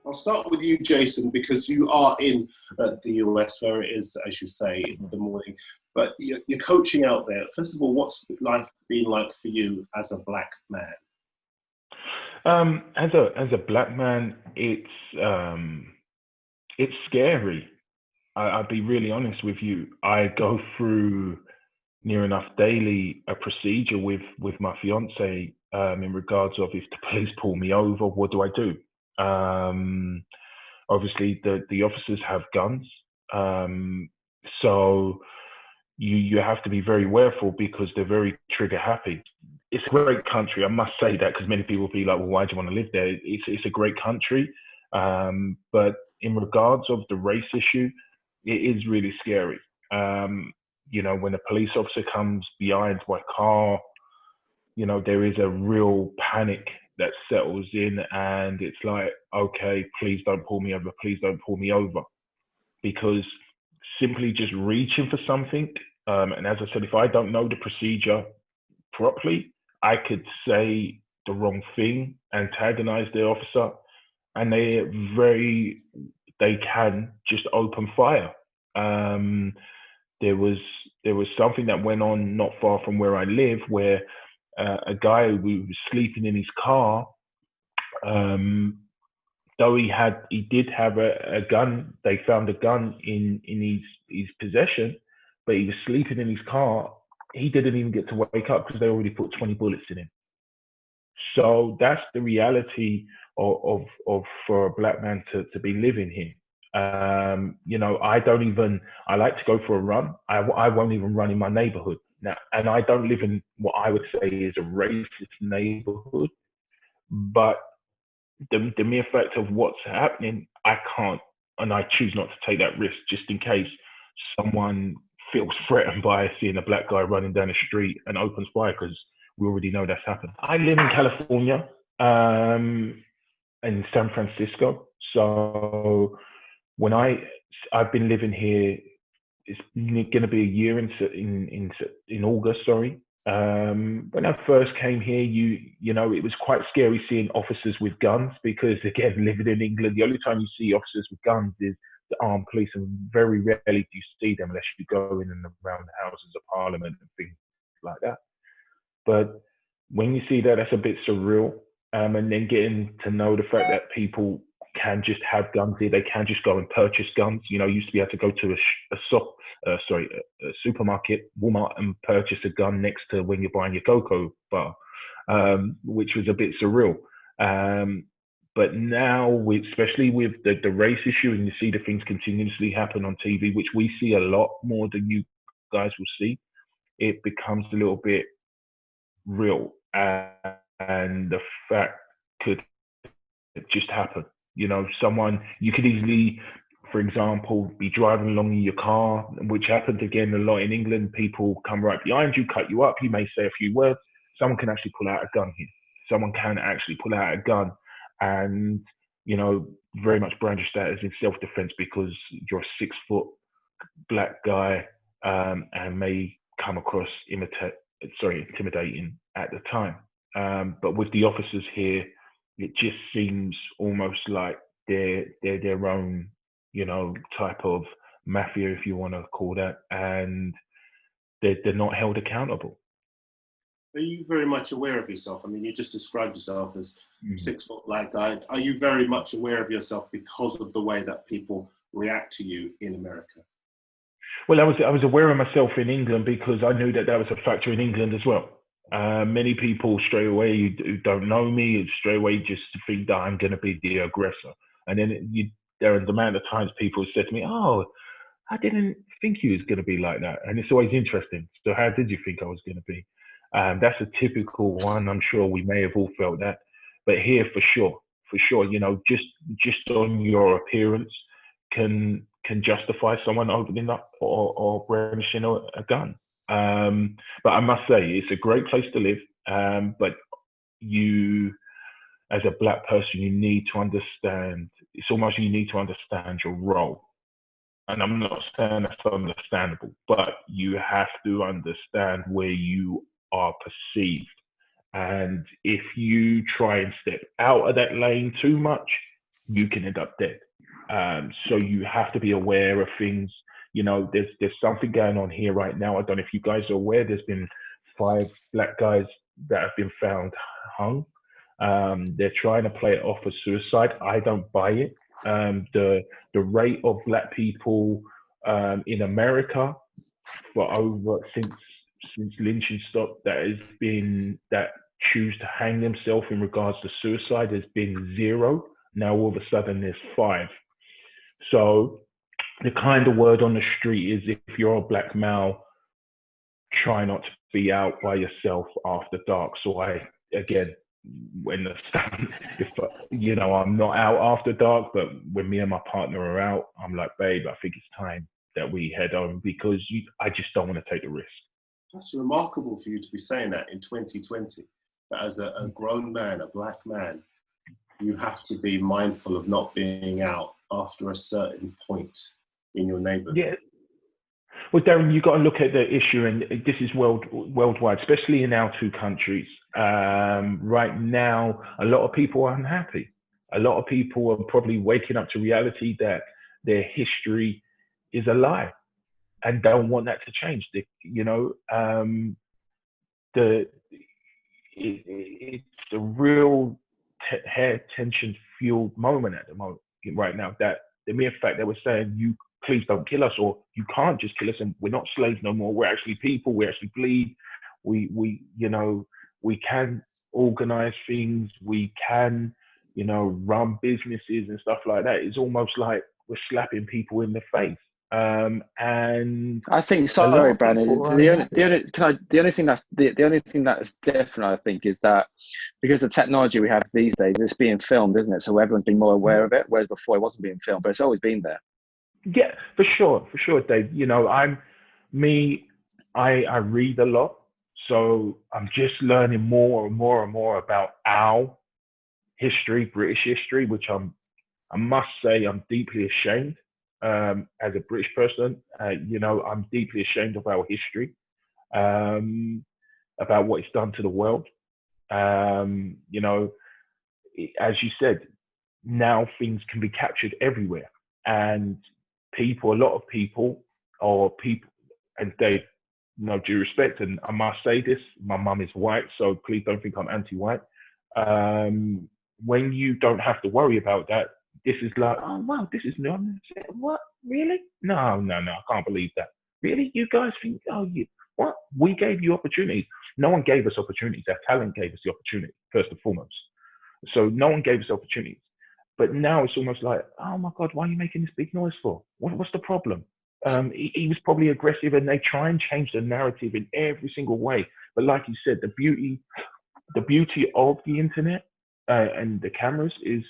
I'll start with you, Jason, because you are in the US, where it is, as you say, in the morning. But you're coaching out there. First of all, what's life been like for you as a black man? As a black man, it's scary. I'll be really honest with you. I go through near enough daily a procedure with my fiance in regards of if the police pull me over, what do I do? Obviously, the officers have guns, so you have to be very careful because they're very trigger happy. It's a great country, I must say that, because many people will be like, well, why do you want to live there? It's a great country, but in regards of the race issue, it is really scary. When a police officer comes behind my car, there is a real panic that settles in, and it's like, okay, please don't pull me over, please don't pull me over. Because simply just reaching for something, and as I said, if I don't know the procedure properly, I could say the wrong thing, antagonize the officer, and they can just open fire. There was something that went on not far from where I live, where a guy who was sleeping in his car, though he did have a gun. They found a gun in his possession, but he was sleeping in his car. He didn't even get to wake up because they already put 20 bullets in him. So that's the reality of for a black man to be living here. I like to go for a run. I won't even run in my neighborhood now, and I don't live in what I would say is a racist neighborhood, but the mere fact of what's happening, I can't, and I choose not to take that risk just in case someone feels threatened by seeing a black guy running down the street and opens fire, because we already know that's happened. I live in California, in San Francisco. So when I've been living here, it's going to be a year in August. Sorry. When I first came here, it was quite scary seeing officers with guns, because again, living in England, the only time you see officers with guns is the armed police, and very rarely do you see them unless you go in and around the Houses of Parliament and things like that. But when you see that, that's a bit surreal. And then getting to know the fact that people can just have guns here, they can just go and purchase guns. You used to be able to go to a supermarket, Walmart, and purchase a gun next to when you're buying your cocoa bar, which was a bit surreal. But now, especially with the race issue, and you see the things continuously happen on TV, which we see a lot more than you guys will see, it becomes a little bit real. And the fact could just happen. Someone, you could easily, for example, be driving along in your car, which happens again a lot in England. People come right behind you, cut you up. You may say a few words. Someone can actually pull out a gun here. Someone can actually pull out a gun and, very much brandish that as in self-defense, because you're a 6-foot black guy, and may come across intimidating at the time. But with the officers here, it just seems almost like they're their own, type of mafia, if you want to call that, and they're not held accountable. Are you very much aware of yourself? I mean, you just described yourself as 6-foot black guy. Are you very much aware of yourself because of the way that people react to you in America? Well, I was aware of myself in England because I knew that was a factor in England as well. Many people straight away who don't know me, straight away just think that I'm going to be the aggressor. And then there are the amount of times people have said to me, "Oh, I didn't think you was going to be like that." And it's always interesting. So how did you think I was going to be? That's a typical one. I'm sure we may have all felt that. But here, for sure, just on your appearance can justify someone opening up or brandishing a gun. But I must say, it's a great place to live. But you, as a black person, you need to understand. It's almost you need to understand your role. And I'm not saying that's understandable, but you have to understand where you are perceived. And if you try and step out of that lane too much, you can end up dead. So you have to be aware of things. You know, there's something going on here right now. I don't know if you guys are aware. There's been 5 black guys that have been found hung. They're trying to play it off as suicide. I don't buy it. The rate of black people in America for over since lynching stopped that choose to hang themselves in regards to suicide has been 0. Now all of a sudden there's 5. So the kind of word on the street is, if you're a black male, try not to be out by yourself after dark. So again, when the sun, if I'm not out after dark, but when me and my partner are out, I'm like, babe, I think it's time that we head home, because I just don't want to take the risk. That's remarkable for you to be saying that in 2020. That as a grown man, a black man, you have to be mindful of not being out after a certain point in your neighborhood. Yeah. Well, Darren, you've got to look at the issue, and this is worldwide, especially in our 2 countries. Right now, a lot of people are unhappy. A lot of people are probably waking up to reality that their history is a lie and don't want that to change. It's a real hair tension-fueled moment at the moment right now. That the mere fact that we're saying, you please don't kill us, or you can't just kill us, and we're not slaves no more. We're actually people. We actually bleed. We can organize things. We can, run businesses and stuff like that. It's almost like we're slapping people in the face. And I think, sorry, Brandon, the only thing that's different, I think, is that because the technology we have these days, it's being filmed, isn't it? So everyone's been more aware of it, whereas before it wasn't being filmed, but it's always been there. Yeah, for sure, Dave. I read a lot, so I'm just learning more and more about our history, British history, which I must say I'm deeply ashamed. As a British person, I'm deeply ashamed of our history, about what it's done to the world. As you said, now things can be captured everywhere, and a lot of people, and Dave, no due respect, and I must say this, my mum is white, so please don't think I'm anti-white. When you don't have to worry about that, this is like, oh wow, this is new. I'm saying, what? Really? No, I can't believe that. Really? You guys think, what? We gave you opportunities. No one gave us opportunities. Our talent gave us the opportunity, first and foremost. So no one gave us opportunities. But now it's almost like, oh my God, why are you making this big noise for? What's the problem? He was probably aggressive, and they try and change the narrative in every single way. But like you said, the beauty of the internet and the cameras is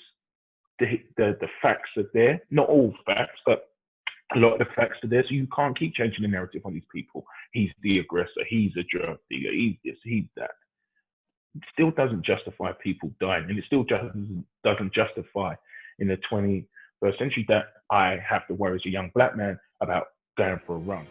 the facts are there. Not all facts, but a lot of the facts are there. So you can't keep changing the narrative on these people. He's the aggressor. He's a drug dealer. He's this. He's that. It still doesn't justify people dying, and it still doesn't justify in the 21st century that I have to worry as a young black man about going for a run.